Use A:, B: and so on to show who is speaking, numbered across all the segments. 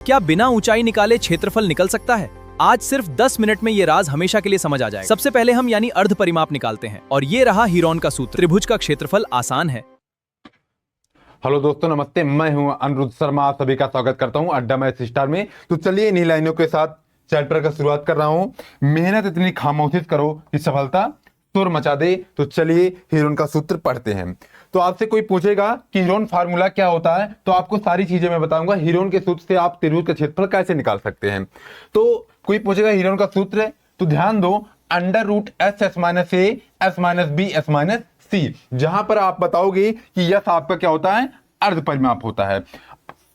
A: क्या बिना ऊंचाई निकाले क्षेत्रफल निकल सकता है? आज सिर्फ 10 मिनट में ये राज हमेशा के लिए समझ आ जाएगा। सबसे पहले हम यानी अर्ध परिमाप निकालते हैं और ये रहा हीरोन का सूत्र। त्रिभुज का क्षेत्रफल आसान है।
B: हेलो दोस्तों, नमस्ते। मैं हूं अनिरुद्ध शर्मा, आप सभी का स्वागत करता हूं अड्डा मैथ स्टार में। तो चलिए इन्हीं लाइनों के साथ चैप्टर का शुरुआत कर रहा हूं। मेहनत इतनी खामोशी करो कि सफलता शोर मचा दे। तो चलिए हीरोन का सूत्र पढ़ते हैं। तो आपसे कोई पूछेगा कि हीरोन फार्मूला क्या होता है, तो आपको सारी चीजें मैं बताऊंगा। हीरोन के सूत्र से आप त्रिभुज का क्षेत्रफल कैसे निकाल सकते हैं। तो कोई पूछेगा हीरोन का सूत्र है, तो ध्यान दो, under root S S minus A S minus B S minus C. जहां पर आप बताओगे कि यस आपका क्या होता है, अर्ध परिमाप होता है।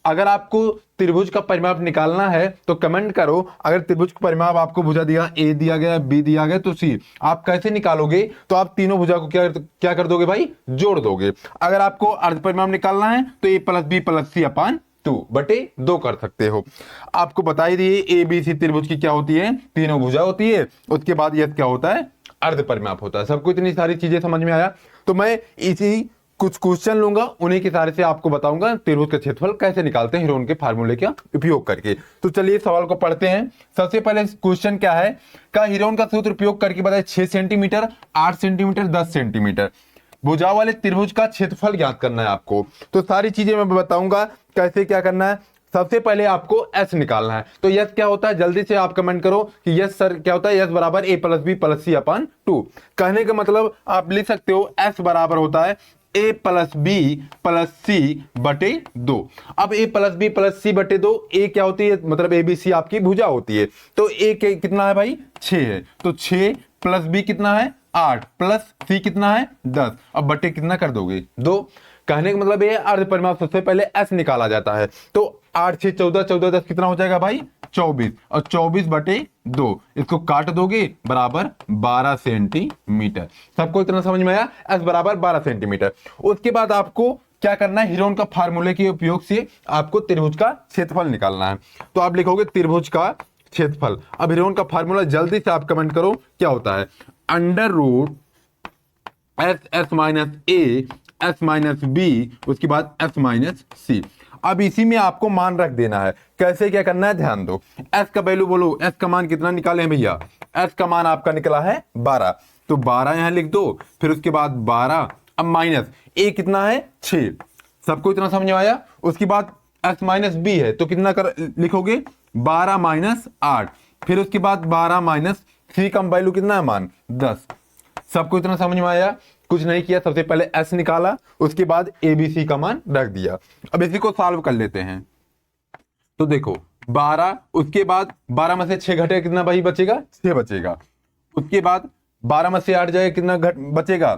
B: अगर आपको त्रिभुज का परिमाप निकालना है तो कमेंट करो। अगर त्रिभुज का परिमाप आपको भुजा दिया, ए दिया गया, बी दिया गया, तो सी आप कैसे निकालोगे? तो आप तीनों भुजा को क्या कर दोगे भाई, जोड़ दोगे। अगर आपको अर्ध परिमाप निकालना है तो ए प्लस बी प्लस सी अपान 2/2 कर सकते हो। आपको बता ही दिए ए बी सी त्रिभुज की क्या होती है, तीनों भुजा होती है। उसके बाद यह क्या होता है, अर्ध परिमाप होता है। सबको इतनी सारी चीजें समझ में आया? तो मैं इसी कुछ क्वेश्चन लूंगा, उन्हीं के सारे से आपको बताऊंगा त्रिभुज का क्षेत्रफल कैसे निकालते हैं हीरोन के फार्मूले का उपयोग करके। तो चलिए सवाल को पढ़ते हैं। सबसे पहले क्वेश्चन क्या है, का हीरोन का सूत्र उपयोग करके बताए 6 सेंटीमीटर, 8 सेंटीमीटर, 10 सेंटीमीटर भुजा वाले त्रिभुज का क्षेत्रफल ज्ञात करना है आपको। तो सारी चीजें मैं बताऊंगा कैसे क्या करना है। सबसे पहले आपको एस निकालना है। तो यस क्या होता है, जल्दी से आप कमेंट करो कि यस सर क्या होता है। यस बराबर ए प्लस बी प्लस सी अपान 2। कहने का मतलब आप लिख सकते हो एस बराबर होता है ए प्लस बी प्लस सी बटे 2। अब ए प्लस बी प्लस सी बटे 2, ए क्या होती है, मतलब ए बी सी आपकी भुजा होती है। तो ए कितना है भाई, 6 है। तो 6 प्लस बी कितना है, 8 प्लस सी कितना है, 10। अब बटे कितना कर दोगे, 2। कहने का मतलब ये अर्ध परिमाप सबसे पहले एस निकाला जाता है। तो 8 6 14, 14 10 कितना हो जाएगा भाई, 24। और 24/2 इसको काट दोगे बराबर 12 सेंटीमीटर। सबको इतना समझ में आया, एस बराबर 12 सेंटीमीटर। उसके बाद आपको क्या करना है, हीरोन का फार्मूले के उपयोग से आपको त्रिभुज का क्षेत्रफल निकालना है। तो आप लिखोगे त्रिभुज का क्षेत्रफल। अब हीरोन का फार्मूला जल्दी से आप कमेंट करो क्या होता है, under root S S minus A S minus b, उसके बाद एस माइनस सी। अब इसी में आपको मान रख देना है। कैसे क्या करना है, ध्यान दो। एस का वैल्यू बोलो, एस का मान कितना निकाले हैं भैया, एस का मान आपका निकला है 12। तो 12 यहां लिख दो, फिर उसके बाद 12, अब माइनस ए कितना है 6। सबको इतना समझ में आया? उसके बाद एस माइनस बी है, तो कितना कर लिखोगे, 12 माइनस 8, फिर उसके बाद 12 माइनस सी का वैल्यू कितना है, मान 10। सबको इतना समझ में आया? कुछ नहीं किया, सबसे पहले एस निकाला, उसके बाद एबीसी का मान रख दिया। अब इसी को सॉल्व कर लेते हैं। तो देखो 12, उसके बाद 12 में से 6 घटेगा कितना भाई बचेगा, 6 बचेगा। उसके बाद 12 में से 8 जाएगा कितना बचेगा,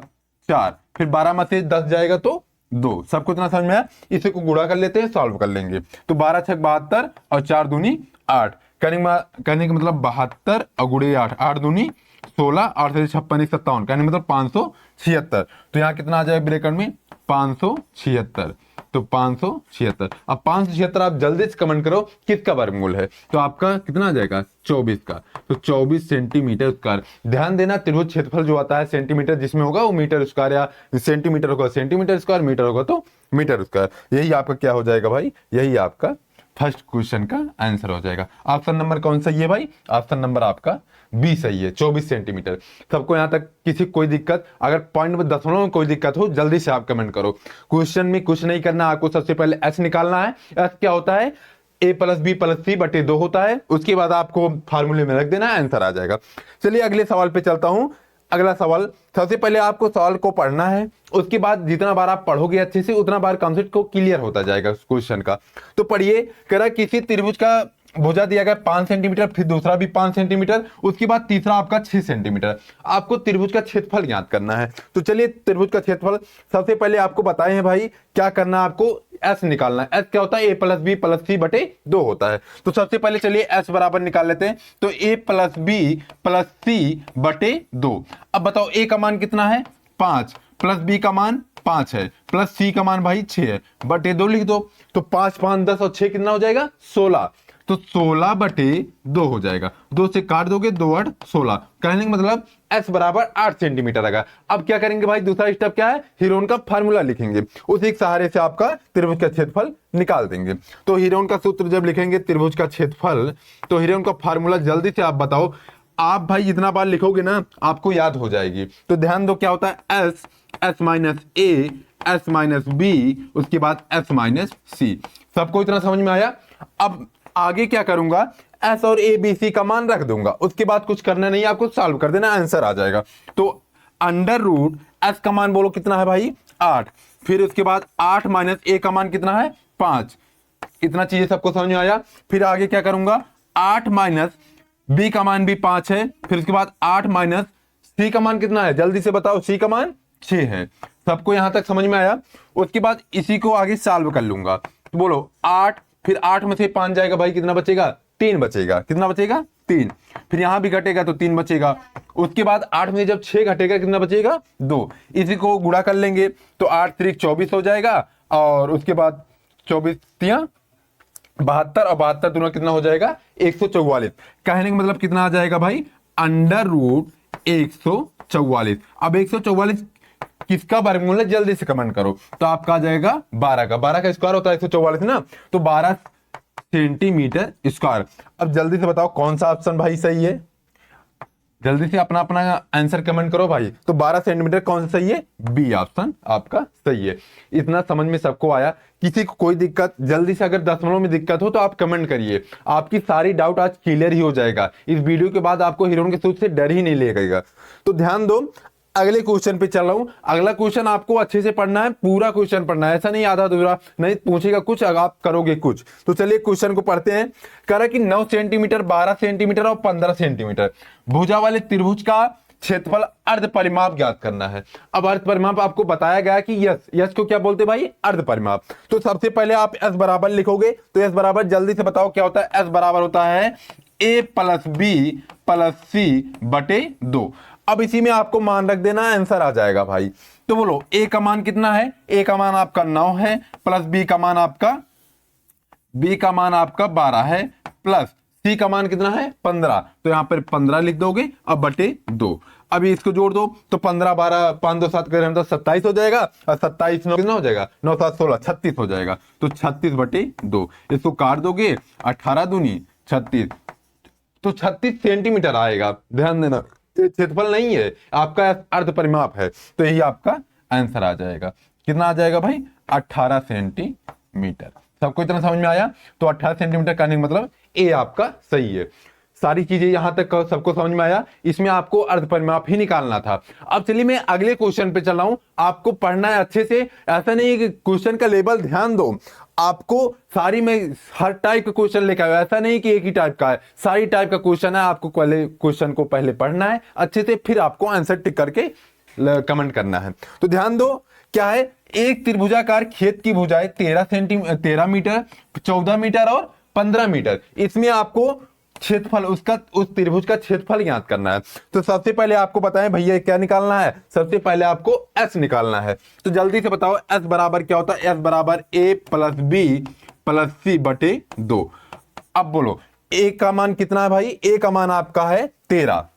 B: 4। फिर 12 में से 10 जाएगा तो 2। सबको इतना समझ में आया? इसी को गुणा कर लेते हैं, सॉल्व कर लेंगे। तो 12 छक 72 और 4 दूनी 8। कहने का मतलब 72 और गुणे 8, 8 दूनी 16, 8 से 56 57, कहने मतलब 576। तो यहाँ कितना आ जाएगा ब्रैकेट में, 576। तो 576। अब 576 आप जल्दी से कमेंट करो किसका वर्गमूल है। तो आपका कितना आ जाएगा, 24 का। तो 24 सेंटीमीटर स्क्वायर। ध्यान देना, त्रिभुज क्षेत्रफल जो आता है सेंटीमीटर जिसमें होगा वो मीटर स्क्वायर, या सेंटीमीटर होगा सेंटीमीटर स्क्वायर, मीटर होगा तो मीटर स्क्वायर। यही आपका क्या हो जाएगा भाई, यही आपका फर्स्ट क्वेश्चन का आंसर हो जाएगा। ऑप्शन नंबर कौन सा है भाई, ऑप्शन नंबर आपका बी सही है, 24 सेंटीमीटर। सबको यहां तक किसी कोई दिक्कत, अगर पॉइंट में दशमलव में कोई दिक्कत हो जल्दी से आप कमेंट करो। क्वेश्चन में कुछ नहीं करना, आपको सबसे पहले एस निकालना है। एस क्या होता है, ए प्लस बी प्लस सी बटे 2 होता है। उसके बाद आपको फार्मूले में रख देना, आंसर आ जाएगा। चलिए अगले सवाल पे चलता हूं। अगला सवाल, सबसे पहले आपको सवाल को पढ़ना है, उसके बाद जितना बार आप पढ़ोगे अच्छे से उतना बार कॉन्सेप्ट को क्लियर होता जाएगा क्वेश्चन का। तो पढ़िए, कह रहा किसी त्रिभुज का भुजा दिया गया 5 सेंटीमीटर, फिर दूसरा भी 5 सेंटीमीटर, उसके बाद तीसरा आपका 6 सेंटीमीटर। आपको त्रिभुज का क्षेत्रफल ज्ञात करना है। तो चलिए त्रिभुज का क्षेत्रफल सबसे पहले आपको बताए हैं भाई, क्या करना है आपको, एस निकालना है। एस क्या होता है, ए प्लस बी प्लस सी बटे 2 होता है। तो सबसे पहले चलिए एस बराबर निकाल लेते हैं। तो ए प्लस बी प्लस सी बटे 2। अब बताओ ए का मान कितना है, 5, प्लस बी का मान 5 है, प्लस सी का मान भाई 6 है, बटे 2 लिख दो। तो 5 5 10 और 6 कितना हो जाएगा, 16। तो 16/2 हो जाएगा। 2 से काट दोगे, 2 8 16। कहने का मतलब s बराबर 8 सेंटीमीटर आएगा। अब क्या करेंगे भाई, दूसरा स्टेप क्या है, हीरोन का फार्मूला लिखेंगे, उसी के सहारे से आपका त्रिभुज का क्षेत्रफल निकाल देंगे। तो हीरोन का सूत्र जब लिखेंगे त्रिभुज का क्षेत्रफल, तो हीरोन का फार्मूला जल्दी से आप बताओ। आप भाई जितना बार लिखोगे ना आपको याद हो जाएगी। तो ध्यान दो क्या होता है, s minus a, s minus b, उसके बाद s माइनस c। सबको इतना समझ में आया। अब आगे क्या करूंगा, s और a b c का मान रख दूंगा, उसके बाद कुछ करना नहीं, आपको सॉल्व कर देना, आंसर आ जाएगा। तो अंडर रूट s का मान बोलो कितना है भाई, 8। फिर उसके बाद 8 माइनस a का मान कितना है, 5। इतना चीजें सबको समझ में आया। फिर आगे क्या करूंगा, 8 माइनस b का मान भी 5 है। फिर उसके बाद 8 माइनस c का मान कितना है, जल्दी से बताओ, c का मान 6 है। सबको यहां तक समझ में आया। उसके बाद इसी को आगे सॉल्व कर लूंगा। तो बोलो 8, फिर 8 में से 5 जाएगा भाई, कितना बचेगा, 3 बचेगा। कितना बचेगा, 3। फिर यहां भी घटेगा तो 3 बचेगा। उसके बाद 8 में जब 6 घटेगा कितना बचेगा, 2। इसी को गुणा कर लेंगे तो 8 3 24 हो जाएगा। और उसके बाद 24 तिया 72 और 72 दोनों कितना हो जाएगा, 144। कहने का मतलब कितना आ जाएगा भाई, अंडर रूट 144। अब 144 किसका वर्गमूल है, जल्दी से कमेंट करो। तो आपका आ जाएगा 12 का स्क्वायर होता है 144 ना, तो 12 सेंटीमीटर स्क्वायर। अब जल्दी से बताओ कौन सा ऑप्शन भाई सही है, जल्दी से अपना अपना आंसर कमेंट करो भाई। तो 12 सेंटीमीटर कौन सा सही है, बी ऑप्शन आपका सही है। इतना समझ में सबको आया। किसी को कोई दिक्कत, जल्दी से अगर दशमलव में दिक्कत हो तो आप कमेंट करिए, आपकी सारी डाउट आज क्लियर ही हो जाएगा। इस वीडियो के बाद आपको हीरोन के सूत्र से डर ही नहीं लगेगा। तो ध्यान दो, अगले क्वेश्चन पे चल रहा हूं। अगला क्वेश्चन आपको अच्छे से पढ़ना है, पूरा क्वेश्चन पढ़ना है, ऐसा नहीं आधा अधूरा, नहीं पूछेगा कुछ आप करोगे कुछ। तो चलिए क्वेश्चन को पढ़ते हैं। कह रहा कि 9 सेंटीमीटर, 12 सेंटीमीटर और 15 सेंटीमीटर भुजा वाले त्रिभुज का क्षेत्रफल अर्ध परिमाप ज्ञात करना है। अब अर्ध परिमाप आपको बताया गया कि यस को क्या बोलते भाई, अर्ध परिमाप। तो सबसे पहले आप एस बराबर लिखोगे। तो एस बराबर जल्दी से बताओ क्या होता है, एस बराबर होता है a प्लस बी प्लस सी बटे 2। अब इसी में आपको मान रख देना, आंसर आ जाएगा भाई। तो बोलो a का मान कितना है, a का मान आपका 9 है, प्लस b का मान आपका 12 है, प्लस c का मान कितना है 15। तो यहां पर 15 लिख दोगे, अब बटे 2। अभी इसको जोड़ दो तो 15 12 5 2 7 करें तो 27 हो जाएगा, और 27 9 कितना हो जाएगा, 9 7 16 36 हो जाएगा। तो 36 बटे 2। इसको काट दोगे, 18 दूनी 36, तो 36 सेंटीमीटर आएगा। ध्यान देना, क्षेत्रफल नहीं है आपका, अर्ध परिमाप है। तो यही आपका आंसर आ जाएगा। कितना आ जाएगा भाई, 18 सेंटीमीटर। सबको इतना समझ में आया। तो 18 सेंटीमीटर करने का मतलब ए आपका सही है। सारी चीजें यहां तक सबको समझ में आया। इसमें आपको अर्ध परिमाप ही निकालना था। अब चलिए मैं अगले क्वेश्चन पे चल रहा हूं। आपको पढ़ना है अच्छे से, ऐसा नहीं कि क्वेश्चन का लेवल ध्यान दो। आपको सारी में हर टाइप का क्वेश्चन लेकर आया, ऐसा नहीं कि एक ही टाइप का है, सारी टाइप का क्वेश्चन है। आपको पहले क्वेश्चन को पहले पढ़ना है अच्छे से, फिर आपको आंसर टिक करके कमेंट करना है। तो ध्यान दो क्या है, एक त्रिभुजाकार खेत की भुजाएं 13 मीटर, 14 मीटर और 15 मीटर। इसमें आपको क्षेत्रफल उसका, उस त्रिभुज का क्षेत्रफल ज्ञात करना है। तो सबसे पहले आपको बताएं भैया क्या निकालना है, सबसे पहले आपको s निकालना है। तो जल्दी से बताओ s बराबर क्या होता है, s बराबर a प्लस बी प्लस सी बटे 2। अब बोलो a का मान कितना है भाई, a का मान आपका है 13,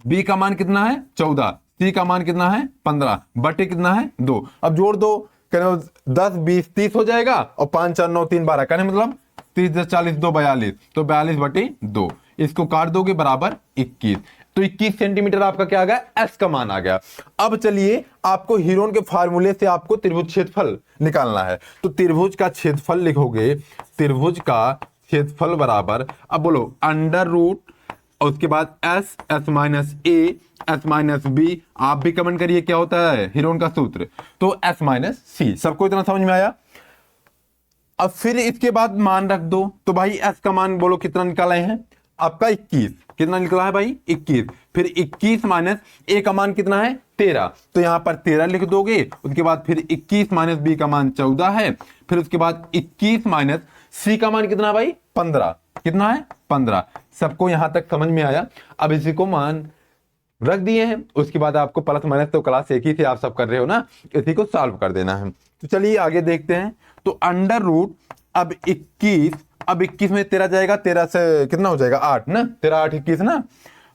B: b का मान कितना है 14, c का मान कितना है 15 बटे कितना है 2। अब जोड़ दो, 10 20 30 हो जाएगा, और 5 4 9 3 12 कहने मतलब 30 10 40 2 42, तो 42 बटे 2। इसको काट दोगे बराबर 21। तो 21 सेंटीमीटर आपका क्या आ गया, एस का मान आ गया। अब चलिए आपको हीरोन के फार्मूले से आपको त्रिभुज क्षेत्रफल निकालना है। तो त्रिभुज का क्षेत्रफल लिखोगे, त्रिभुज का क्षेत्रफल बराबर, अब बोलो अंडर रूट, उसके बाद एस, एस माइनस ए, एस माइनस बी। आप भी कमेंट करिए क्या होता है हीरोन का सूत्र, तो एस माइनस सी। सबको इतना समझ में आया। अब फिर इसके बाद मान रख दो। तो भाई s का मान बोलो कितना निकाले हैं, आपका 21। कितना निकला है भाई, 21। फिर 21 माइनस a का मान कितना है 13, तो यहां पर 13 लिख दोगे। उसके बाद फिर 21 माइनस b का मान 14 है। फिर उसके बाद 21 माइनस c का मान कितना है भाई 15। कितना है 15। सबको यहां तक समझ में आया। अब इसी को मान रख दिए हैं। उसके बाद आपको प्लस माइनस तो क्लास एक ही से आप सब कर रहे हो ना, इसी को सॉल्व कर देना है। तो चलिए आगे देखते हैं। तो अंडर रूट, अब 21 अब 21 में 13 जाएगा, 13 से कितना हो जाएगा 8 ना, 13 8 21 ना,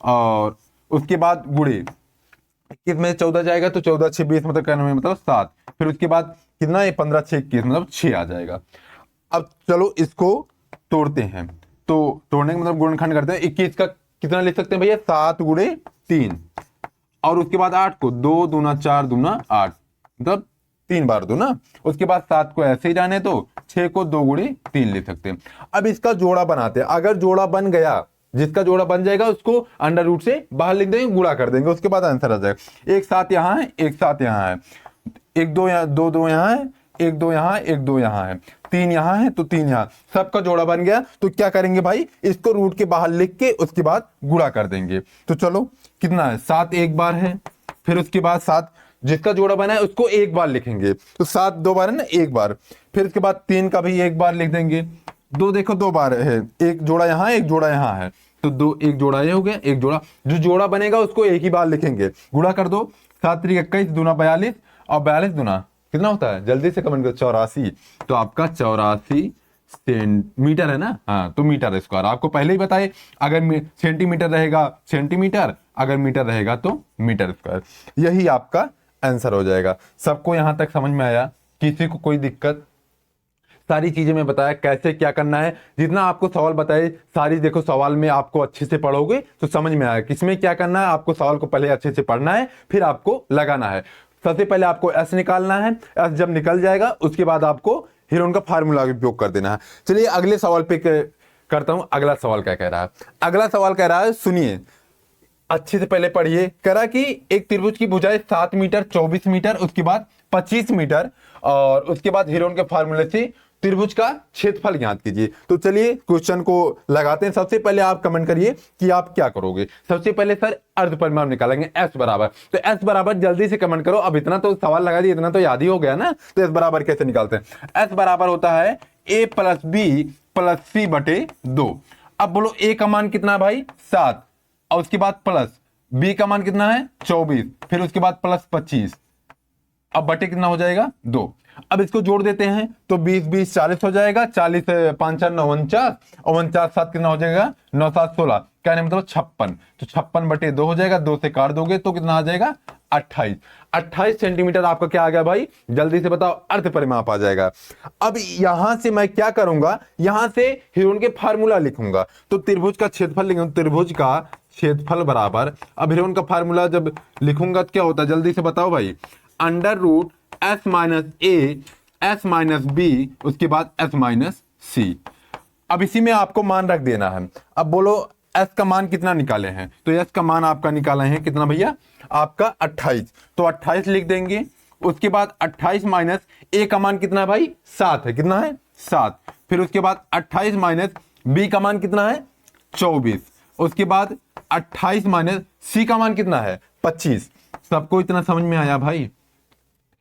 B: और उसके बाद गुड़े 21 में 14 जाएगा तो 14 6 20 मतलब 91 मतलब 7, फिर उसके बाद कितना है 15 6 21 मतलब 6 आ जाएगा। अब चलो इसको तोड़ते हैं, तो तोड़ने का मतलब गुणनखंड करते हैं। 21 का कितना लिख सकते हैं भैया 7 गुणे 3, और उसके बाद 8 को 2 दूना 4 दूना 8 मतलब 3 बार 2 ना, उसके बाद 7 को ऐसे ही जाने तो 6 को 2 गुणे 3 लिख सकते हैं। अब इसका जोड़ा बनाते हैं, अगर जोड़ा बन गया, जिसका जोड़ा बन जाएगा उसको अंडर रूट से बाहर लिख देंगे, गुणा कर देंगे, उसके बाद आंसर आ जाएगा। एक 7 यहाँ है, एक 7 यहाँ है, एक 2 यहाँ, 2 2 यहाँ है, एक 2 यहाँ, एक 2 यहाँ है, 3 यहाँ है तो 3 यहाँ, सबका जोड़ा बन गया। तो क्या करेंगे भाई, इसको रूट के बाहर लिख के उसके बाद गुणा कर देंगे। तो चलो कितना है 7 एक बार है, फिर उसके बाद 7 जिसका जोड़ा बना है उसको एक बार लिखेंगे, तो 7 2 बार है ना, एक बार, फिर उसके बाद 3 का भी एक बार लिख देंगे, 2 देखो 2 बार है, एक जोड़ा यहाँ एक जोड़ा यहाँ है, तो 2 एक जोड़ा ये हो गया, एक जोड़ा, जो जोड़ा बनेगा उसको एक ही बार लिखेंगे, गुणा कर दो, 7 3 21 दूना 42, और 42 दूना कितना होता है, जल्दी से कमेंट करो, 84। तो आपका 84 सेंटीमीटर है ना, हाँ तो मीटर स्क्वायर आपको पहले ही बताए, अगर सेंटीमीटर रहेगा सेंटीमीटर, अगर मीटर रहेगा तो मीटर स्क्वायर। यही आपका आंसर हो जाएगा। सबको यहां तक समझ में आया, किसी को कोई दिक्कत? सारी चीजें मैं बताया कैसे क्या करना है, जितना आपको सवाल बताए सारी देखो सवाल में आपको अच्छे से पढ़ोगे तो समझ में आएगा किसमें क्या करना है। आपको सवाल को पहले अच्छे से पढ़ना है, फिर आपको लगाना है। सबसे पहले आपको एस निकालना है, एस जब निकल जाएगा उसके बाद आपको हीरोन का फार्मूला उपयोग कर देना है। चलिए अगले सवाल पे करता हूं। अगला सवाल क्या कह रहा है? अगला सवाल कह रहा है, सुनिए अच्छे से पहले पढ़िए। कह रहा कि एक त्रिभुज की भुजाएं 7 मीटर 24 मीटर उसके बाद 25 मीटर, और उसके बाद हीरोन के फार्मूले से त्रिभुज का क्षेत्रफल ज्ञात कीजिए। तो चलिए क्वेश्चन को लगाते हैं। सबसे पहले आप कमेंट करिए कि आप क्या करोगे। सबसे पहले सर अर्ध परिमाण निकालेंगे, एस बराबर, तो एस बराबर जल्दी से कमेंट करो। अब इतना तो सवाल लगा दिया, इतना तो याद ही हो गया ना। तो एस बराबर कैसे निकालते हैं? एस बराबर होता है a प्लस बी प्लस सी बटे 2। अब बोलो a का मान कितना है भाई 7, और उसके बाद प्लस b का मान कितना है 24, फिर उसके बाद प्लस 25, अब बटे कितना हो जाएगा 2। अब इसको जोड़ देते हैं तो 20 20 40 हो जाएगा, 40 5 4 9 49, और 49 7 कितना हो जाएगा 9 7 16, कहने मतलब 56। तो 56 बटे 2 हो जाएगा, 2 से काट दोगे तो कितना आ जाएगा 28। 28 सेंटीमीटर आपका क्या आ गया भाई, जल्दी से बताओ, अर्ध परिमाप आ जाएगा। अब यहां से मैं क्या करूंगा, यहां से हीरोन के फार्मूला लिखूंगा, तो त्रिभुज का क्षेत्रफल लिखूंगा, त्रिभुज का क्षेत्रफल बराबर, अब हीरोन का फार्मूला जब लिखूंगा तो क्या होता है जल्दी से बताओ भाई, under root s minus A S minus b उसके बाद एस माइनस सी। अब इसी में आपको मान रख देना है। अब बोलो एस का मान कितना निकाले हैं, तो एस का मान आपका निकाले हैं कितना भैया, आपका 28, तो 28 लिख देंगे। उसके बाद 28 माइनस ए का मान कितना है भाई 7 है, कितना है 7, फिर उसके बाद 28 माइनस बी का मान कितना है 24, उसके बाद 28 माइनस सी का मान कितना है 25। सबको इतना समझ में आया भाई,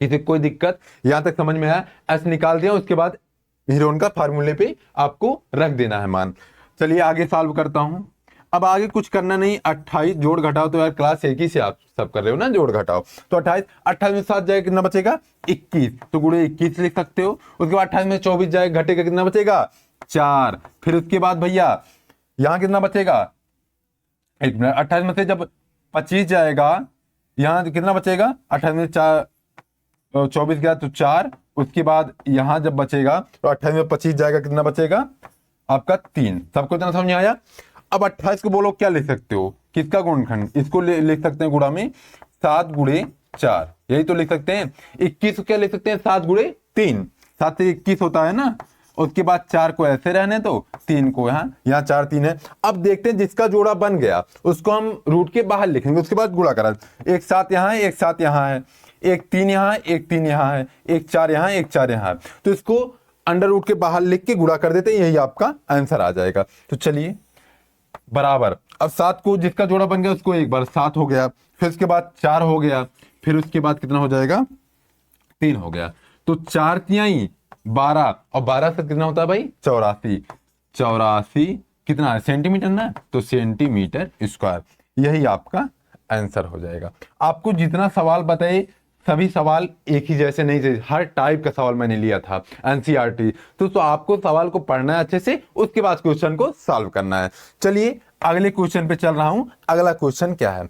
B: किसी कोई दिक्कत? यहां तक समझ में आया? एस निकाल दिया, उसके बाद हीरोन का फार्मूले पे आपको रख देना है मान। चलिए आगे सॉल्व करता हूं। अब आगे कुछ करना नहीं, 28 जोड़ घटाओ, तो यार क्लास 1 ही से आप सब कर रहे हो ना, जोड़ घटाओ, तो 28 में 7 जाएगा कितना बचेगा 21, तो गुणे 21 लिख सकते हो। उसके बाद 28 में 24 जाएगा, घटेगा कितना बचेगा 4, फिर उसके बाद भैया यहां कितना बचेगा, एक मिनट, 28 में से जब 25 जाएगा यहां कितना बचेगा, 28 में 4 24 गया तो 4, उसके बाद यहां जब बचेगा तो 28 में 25 जाएगा, कितना बचेगा आपका 3। सबको इतना समझ आया? अब 28 को बोलो क्या लिख सकते हो, किसका गुणनखंड, इसको लिख सकते हैं गुणा में 7 गुणे 4, यही तो लिख सकते हैं। 21 को क्या लिख सकते हैं 7 गुणे 3, 7 से 21 होता है ना। उसके बाद 4 को ऐसे रहने तो 3 को यहाँ 4 3 है। अब देखते हैं जिसका जोड़ा बन गया उसको हम रूट के बाहर लिखेंगे, उसके बाद गुणा करा, एक 7 यहाँ है, एक 7 यहाँ है, एक 3 यहाँ है, एक 3 यहाँ है, एक 4 यहाँ है, एक 4 यहाँ है, तो इसको अंडर रूट के बाहर लिख के गुणा कर देते हैं, यही आपका आंसर आ जाएगा। तो चलिए बराबर, अब 7 को जिसका जोड़ा बन गया उसको एक बार 7 हो गया, फिर उसके बाद 4 हो गया, फिर उसके बाद कितना हो जाएगा 3 हो गया, तो 4 तिहाई 12, और 12 से कितना होता है भाई 84, 84 कितना है सेंटीमीटर ना, तो सेंटीमीटर स्क्वायर, यही आपका आंसर हो जाएगा। आपको जितना सवाल बताए सभी सवाल एक ही जैसे नहीं थे, हर टाइप का सवाल मैंने लिया था एनसीईआरटी। तो आपको सवाल को पढ़ना है अच्छे से, उसके बाद क्वेश्चन को सॉल्व करना है। चलिए अगले क्वेश्चन पे चल रहा हूं। अगला क्वेश्चन क्या है,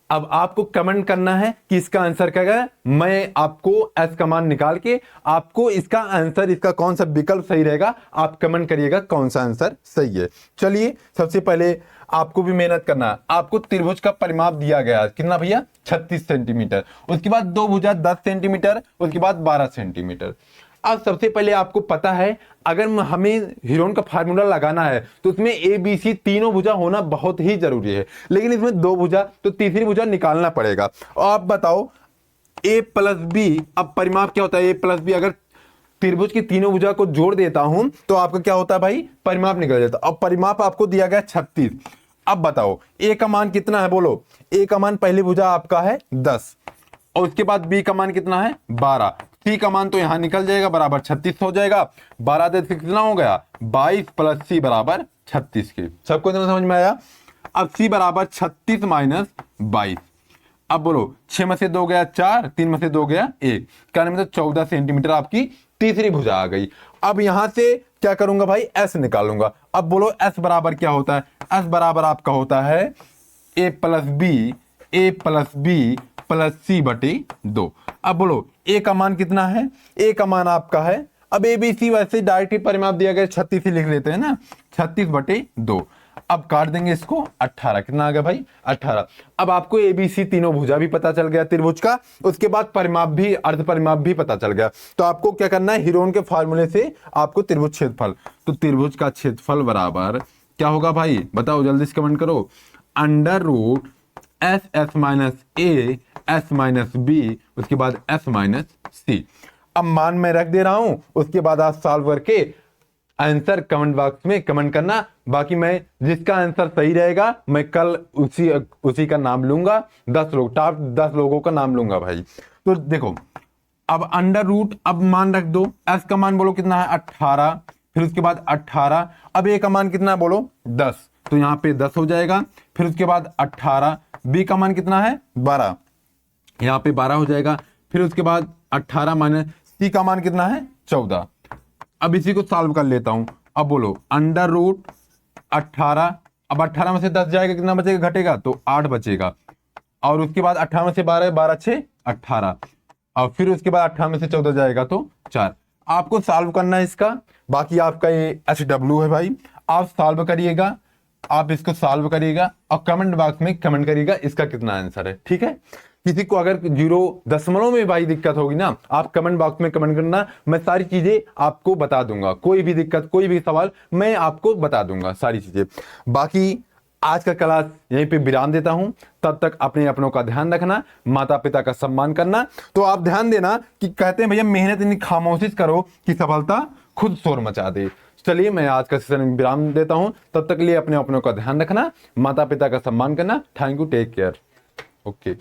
B: अब आपको कमेंट करना है कि इसका आंसर क्या है। मैं आपको एस कमांड निकाल के आपको इसका आंसर, इसका कौन सा विकल्प सही रहेगा, आप कमेंट करिएगा कौन सा आंसर सही है। चलिए सबसे पहले आपको भी मेहनत करना है। आपको त्रिभुज का परिमाप दिया गया है कितना भैया, 36 सेंटीमीटर। उसके बाद दो भुजा 10 सेंटीमीटर, उसके बाद 12 सेंटीमीटर। अब सबसे पहले आपको पता है, अगर हमें हीरोन का फार्मूला लगाना है तो उसमें ए बी सी तीनों भुजा होना बहुत ही जरूरी है, लेकिन इसमें दो भुजा, तो तीसरी भुजा निकालना पड़ेगा। और आप बताओ ए प्लस बी, अब परिमाप क्या होता है, ए प्लस बी, अगर त्रिभुज की तीनों भुजा को जोड़ देता हूं तो आपका क्या होता है भाई, परिमाप निकल जाता है। अब परिमाप आपको दिया गया 36। अब बताओ ए का मान कितना है, बोलो। ए का मान पहली भुजा आपका है 10, और उसके बाद बी का मान कितना है 12, सी का मान तो यहां निकल जाएगा, बराबर 36 हो जाएगा। 12 से कितना हो गया 22 प्लस सी बराबर 36 के। सबको समझ में आया। अब सी बराबर 36 माइनस 22। अब बोलो 6 में से 2 गया 4, 3 में से 2 गया 1, कहने में तो 14 सेंटीमीटर आपकी तीसरी भुजा आ गई। अब यहां से क्या करूंगा भाई, एस निकालूंगा। अब बोलो एस बराबर क्या होता है, एस बराबर आपका होता है ए प्लस बी प्लस सी बटे 2। अब बोलो ए का मान कितना है, ए का मान आपका है, अब ए बी सी वैसे डायरेक्ट ही परिमाप दिया गया 36 ही लिख लेते हैं ना, 36 बटे 2। अब काट देंगे इसको, 18, कितना आ गया भाई 18। अब आपको ए बी सी तीनों भुजा भी पता चल गया त्रिभुज का, उसके बाद परिमाप भी, अर्ध परिमाप भी पता चल गया। तो आपको क्या करना है, हीरोन के फार्मूले से आपको त्रिभुज क्षेत्रफल, तो त्रिभुज का क्षेत्रफल बराबर क्या होगा भाई, बताओ जल्दी से कमेंट करो। Under root S S minus A S minus b, उसके बाद एस माइनस सी। अब मान मैं रख दे रहा हूं, उसके बाद आप सॉल्व करके आंसर कमेंट बॉक्स में कमेंट करना। बाकी मैं जिसका आंसर सही रहेगा मैं कल उसी का नाम लूंगा, 10 लोग, टॉप 10 लोगों का नाम लूंगा भाई। तो देखो अब अंडर रूट, अब मान रख दो, एस का मान बोलो कितना है 18, फिर उसके बाद 18, अब ए का मान कितना है बोलो 10, तो यहाँ पे 10 हो जाएगा। फिर उसके बाद 18, बी का मान कितना है 12, यहाँ पे 12 हो जाएगा। फिर उसके बाद 18 माइनस सी का मान कितना है 14। अब इसी को सॉल्व कर लेता हूं। अब बोलो अंडर रूट 18, अब 18 में से 10 जाएगा, कितना बचेगा, घटेगा, तो 8 बचेगा। और उसके बाद 18 में से 12, 12 6 18, और फिर उसके बाद 18 में से 14 जाएगा तो 4। आपको सॉल्व करना है इसका। बाकी आपका ये SW है भाई, आप सॉल्व करिएगा, आप इसको सॉल्व करिएगा और कमेंट बॉक्स में कमेंट करिएगा इसका कितना आंसर है, ठीक है। किसी को अगर 0 में भाई दिक्कत होगी ना, आप कमेंट बॉक्स में कमेंट करना, मैं सारी चीजें आपको बता दूंगा। कोई भी दिक्कत, कोई भी सवाल मैं आपको बता दूंगा सारी चीजें। बाकी आज का क्लास यहीं पे विराम देता हूं, तब तक अपने अपनों का ध्यान रखना, माता पिता का सम्मान करना। तो आप ध्यान देना कि कहते हैं भैया मेहनत इतनी खामोशी करो कि सफलता खुद शोर मचा दे। चलिए मैं आज का सेशन विराम देता हूं, तब तक लिए अपने अपनों का ध्यान रखना, माता पिता का सम्मान करना। Thank you, take care, okay.